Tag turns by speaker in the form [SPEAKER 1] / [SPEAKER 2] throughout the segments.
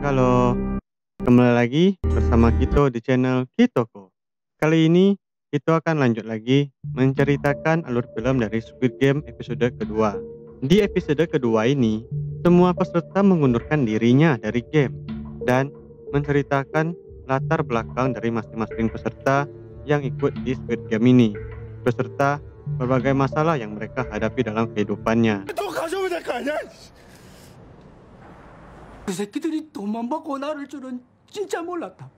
[SPEAKER 1] Halo, kembali lagi bersama Kito di channel Kitoko. Kali ini Kito akan lanjut lagi menceritakan alur film dari Squid Game episode kedua. Di episode kedua ini, semua peserta mengundurkan dirinya dari game dan menceritakan latar belakang dari masing-masing peserta yang ikut di Squid Game ini, beserta berbagai masalah yang mereka hadapi dalam kehidupannya.
[SPEAKER 2] 또 가져오면 될 거 아니야? 그 새끼들이 돈만 받고 나를 줄은 진짜 몰랐다.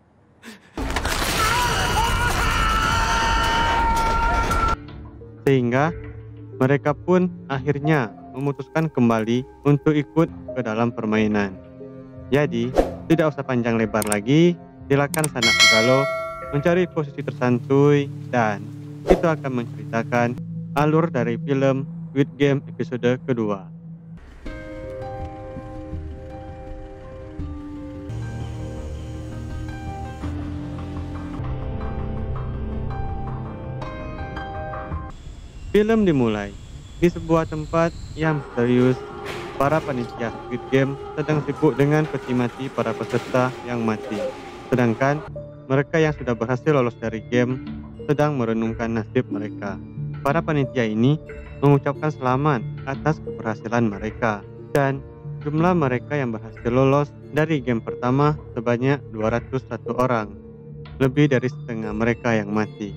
[SPEAKER 1] Sehingga mereka pun akhirnya memutuskan kembali untuk ikut ke dalam permainan. Jadi, tidak usah panjang lebar lagi, silakan sanak segalo mencari posisi tersantuy dan kita akan menceritakan alur dari film Squid Game episode kedua. Film dimulai di sebuah tempat yang misterius. Para panitia Squid Game sedang sibuk dengan peti mati para peserta yang mati. Sedangkan mereka yang sudah berhasil lolos dari game sedang merenungkan nasib mereka. Para panitia ini mengucapkan selamat atas keberhasilan mereka. Dan jumlah mereka yang berhasil lolos dari game pertama sebanyak 201 orang. Lebih dari setengah mereka yang mati.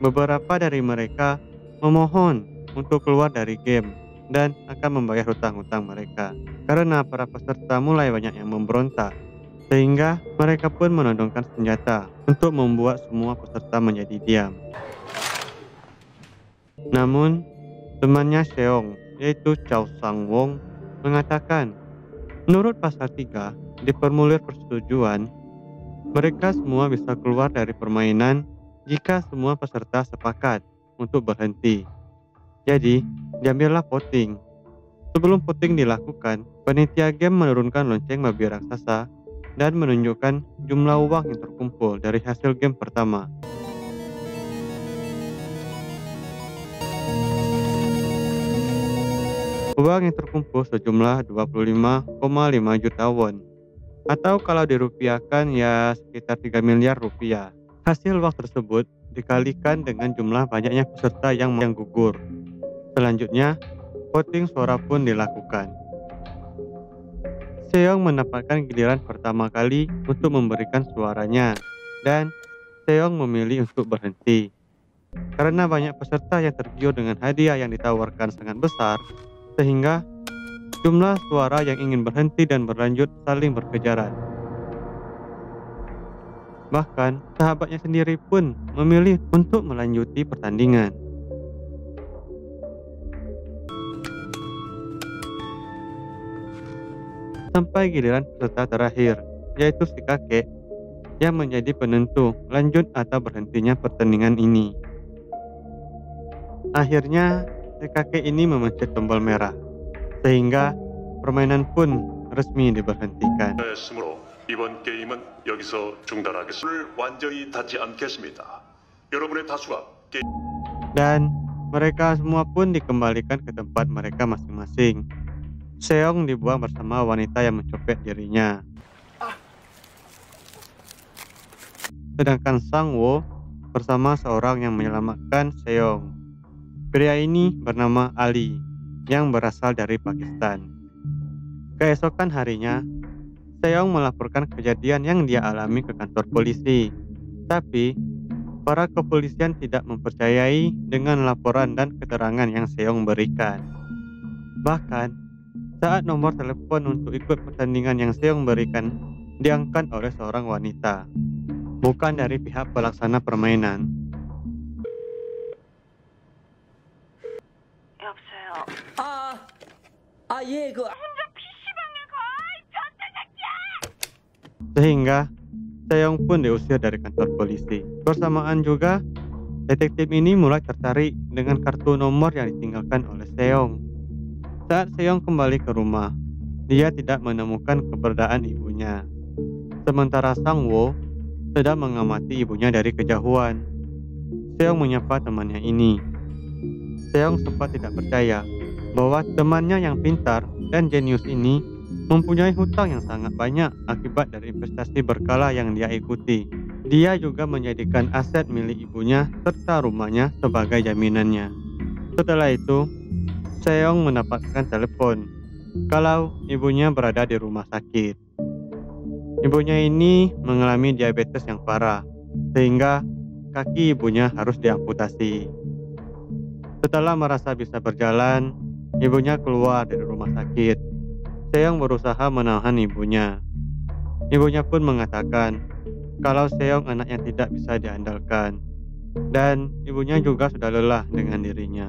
[SPEAKER 1] Beberapa dari mereka memohon untuk keluar dari game dan akan membayar hutang-hutang mereka karena para peserta mulai banyak yang memberontak, sehingga mereka pun menodongkan senjata untuk membuat semua peserta menjadi diam. Namun temannya Seong, yaitu Chow Sang Wong, mengatakan menurut pasal 3 di formulir persetujuan, mereka semua bisa keluar dari permainan jika semua peserta sepakat untuk berhenti. Jadi, diambillah voting. Sebelum voting dilakukan, panitia game menurunkan lonceng babi raksasa dan menunjukkan jumlah uang yang terkumpul dari hasil game pertama. Uang yang terkumpul sejumlah 25,5 juta won, atau kalau dirupiahkan ya sekitar 3 miliar rupiah. Hasil uang tersebut dikalikan dengan jumlah banyaknya peserta yang gugur. Selanjutnya, voting suara pun dilakukan. Seong mendapatkan giliran pertama kali untuk memberikan suaranya, dan Seong memilih untuk berhenti. Karena banyak peserta yang tergiur dengan hadiah yang ditawarkan sangat besar, sehingga jumlah suara yang ingin berhenti dan berlanjut saling berkejaran. Bahkan, sahabatnya sendiri pun memilih untuk melanjuti pertandingan. Sampai giliran peserta terakhir, yaitu si kakek, yang menjadi penentu lanjut atau berhentinya pertandingan ini. Akhirnya, si kakek ini memencet tombol merah, sehingga permainan pun resmi diberhentikan.
[SPEAKER 3] 이번 게임은 여기서 중단하겠습니다. 완전히 닫지 않겠습니다. 여러분의 다수가
[SPEAKER 1] Dan mereka semua pun dikembalikan ke tempat mereka masing-masing. Seong dibuang bersama wanita yang mencopet dirinya. Sedangkan Sang Wo bersama seorang yang menyelamatkan Seong. Pria ini bernama Ali, yang berasal dari Pakistan. Keesokan harinya, Seong melaporkan kejadian yang dia alami ke kantor polisi. Tapi, para kepolisian tidak mempercayai dengan laporan dan keterangan yang Seong berikan. Bahkan, saat nomor telepon untuk ikut pertandingan yang Seong berikan diangkat oleh seorang wanita, bukan dari pihak pelaksana permainan.
[SPEAKER 4] 여보세요.
[SPEAKER 2] 예,
[SPEAKER 4] 혼자 PC방에 가! 이 변태 새끼야!
[SPEAKER 1] Sehingga Seong pun diusir dari kantor polisi. Bersamaan juga, detektif ini mulai tertarik dengan kartu nomor yang ditinggalkan oleh Seong. Saat Seong kembali ke rumah, dia tidak menemukan keberadaan ibunya. Sementara Sang Wo sedang mengamati ibunya dari kejauhan. Seong menyapa temannya ini. Seong sempat tidak percaya bahwa temannya yang pintar dan jenius ini mempunyai hutang yang sangat banyak akibat dari investasi berkala yang dia ikuti. Dia juga menjadikan aset milik ibunya serta rumahnya sebagai jaminannya. Setelah itu, Seong mendapatkan telepon kalau ibunya berada di rumah sakit. Ibunya ini mengalami diabetes yang parah, sehingga kaki ibunya harus diamputasi. Setelah merasa bisa berjalan, ibunya keluar dari rumah sakit. Seong berusaha menahan ibunya. Ibunya pun mengatakan kalau Seong anak yang tidak bisa diandalkan, dan ibunya juga sudah lelah dengan dirinya.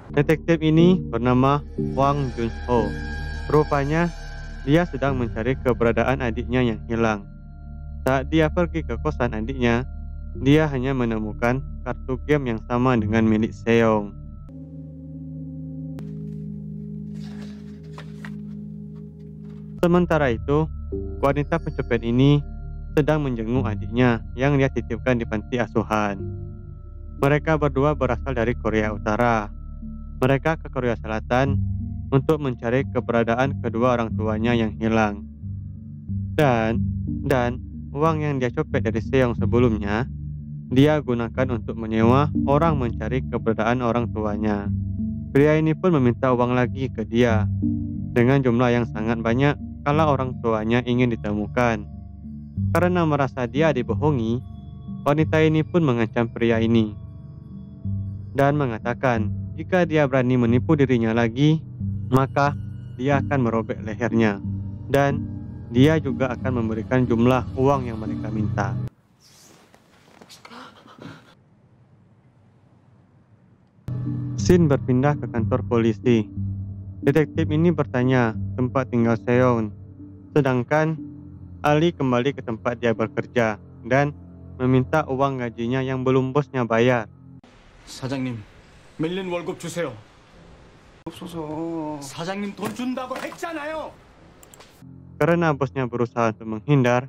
[SPEAKER 1] Detektif ini bernama Wang Junho. Rupanya dia sedang mencari keberadaan adiknya yang hilang. Saat dia pergi ke kosan adiknya, dia hanya menemukan kartu game yang sama dengan milik Seong. Sementara itu, wanita pencopet ini sedang menjenguk adiknya yang dia titipkan di panti asuhan. Mereka berdua berasal dari Korea Utara. Mereka ke Korea Selatan untuk mencari keberadaan kedua orang tuanya yang hilang. Dan uang yang dia copet dari Seong sebelumnya, dia gunakan untuk menyewa orang mencari keberadaan orang tuanya. Pria ini pun meminta uang lagi ke dia dengan jumlah yang sangat banyak kalau orang tuanya ingin ditemukan. Karena merasa dia dibohongi, wanita ini pun mengancam pria ini dan mengatakan jika dia berani menipu dirinya lagi, maka dia akan merobek lehernya dan dia juga akan memberikan jumlah uang yang mereka minta. Shin berpindah ke kantor polisi. Detektif ini bertanya tempat tinggal Seong, sedangkan Ali kembali ke tempat dia bekerja dan meminta uang gajinya yang belum bosnya bayar.
[SPEAKER 2] 사장님, 밀린 월급 주세요. 없어서. 사장님 돈 준다고 했잖아요.
[SPEAKER 1] Karena bosnya berusaha untuk menghindar,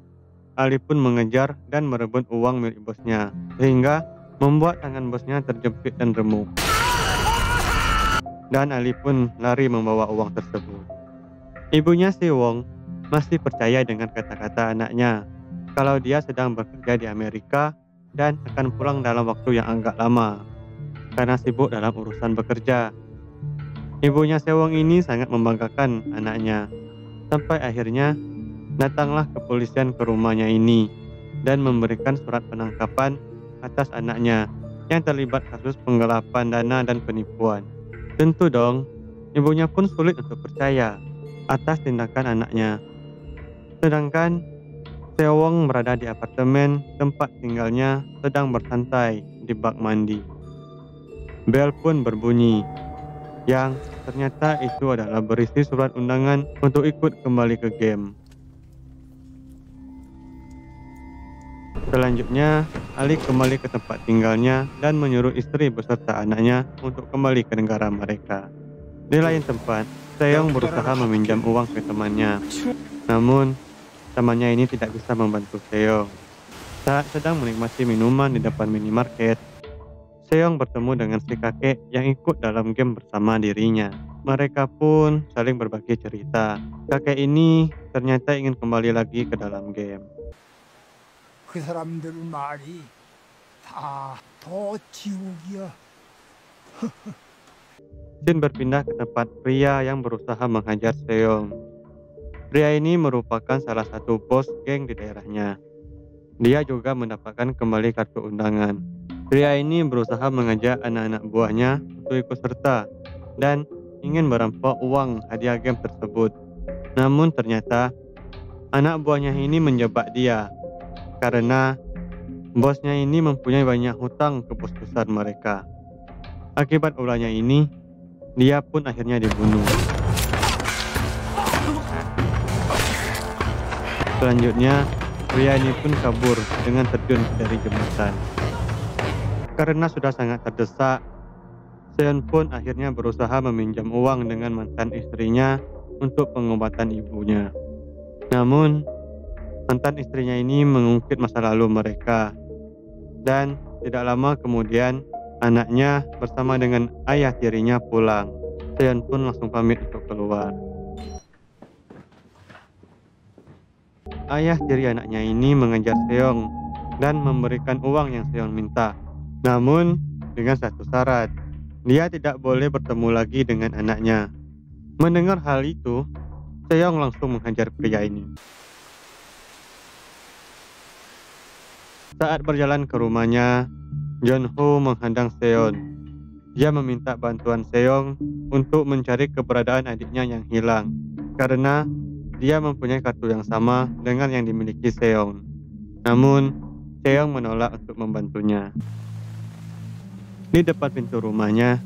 [SPEAKER 1] Ali pun mengejar dan merebut uang milik bosnya, sehingga membuat tangan bosnya terjepit dan remuk. Dan Ali pun lari membawa uang tersebut. Ibunya Si Wong masih percaya dengan kata-kata anaknya kalau dia sedang bekerja di Amerika dan akan pulang dalam waktu yang agak lama karena sibuk dalam urusan bekerja. Ibunya Si Wong ini sangat membanggakan anaknya. Sampai akhirnya datanglah kepolisian ke rumahnya ini dan memberikan surat penangkapan atas anaknya yang terlibat kasus penggelapan dana dan penipuan. Tentu dong, ibunya pun sulit untuk percaya atas tindakan anaknya. Sedangkan Sewong berada di apartemen tempat tinggalnya sedang bersantai di bak mandi. Bel pun berbunyi, yang ternyata itu adalah berisi surat undangan untuk ikut kembali ke game. Selanjutnya, Ali kembali ke tempat tinggalnya dan menyuruh istri beserta anaknya untuk kembali ke negara mereka. Di lain tempat, Seong berusaha meminjam uang ke temannya. Namun, temannya ini tidak bisa membantu Seong. Saat sedang menikmati minuman di depan minimarket, Seong bertemu dengan si kakek yang ikut dalam game bersama dirinya. Mereka pun saling berbagi cerita. Kakek ini ternyata ingin kembali lagi ke dalam game.
[SPEAKER 5] 그 사람들 말이 다 더 지옥이야.
[SPEAKER 1] Shin berpindah ke tempat pria yang berusaha menghajar Seong. Pria ini merupakan salah satu bos geng di daerahnya. Dia juga mendapatkan kembali kartu undangan. Pria ini berusaha mengajak anak-anak buahnya untuk ikut serta dan ingin merampok uang hadiah game tersebut. Namun ternyata anak buahnya ini menjebak dia karena bosnya ini mempunyai banyak hutang ke bos besar mereka. Akibat ulahnya ini, dia pun akhirnya dibunuh. Selanjutnya, pria ini pun kabur dengan terjun dari jembatan. Karena sudah sangat terdesak, Seon pun akhirnya berusaha meminjam uang dengan mantan istrinya untuk pengobatan ibunya. Namun, mantan istrinya ini mengungkit masa lalu mereka. Dan tidak lama kemudian, anaknya bersama dengan ayah tirinya pulang. Seon pun langsung pamit untuk keluar. Ayah tiri anaknya ini mengejar Seong dan memberikan uang yang Seong minta. Namun dengan satu syarat, dia tidak boleh bertemu lagi dengan anaknya. Mendengar hal itu, Seong langsung menghajar pria ini. Saat berjalan ke rumahnya, Jeon-ho menghadang Seon. Dia meminta bantuan Seong untuk mencari keberadaan adiknya yang hilang, karena dia mempunyai kartu yang sama dengan yang dimiliki Seong. Namun, Seong menolak untuk membantunya. Di depan pintu rumahnya,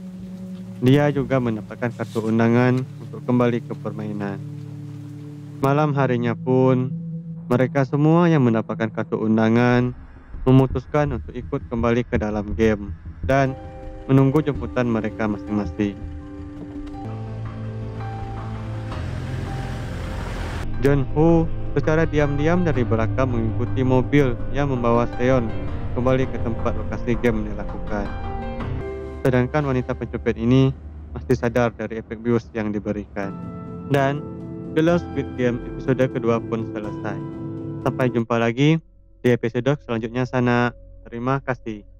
[SPEAKER 1] dia juga mendapatkan kartu undangan untuk kembali ke permainan. Malam harinya pun, mereka semua yang mendapatkan kartu undangan memutuskan untuk ikut kembali ke dalam game dan menunggu jemputan mereka masing-masing. Jeon-ho secara diam-diam dari belakang mengikuti mobil yang membawa Seon kembali ke tempat lokasi game dilakukan. Sedangkan wanita pencopet ini masih sadar dari efek bius yang diberikan. Dan film Squid Game episode kedua pun selesai. Sampai jumpa lagi di episode selanjutnya sana. Terima kasih.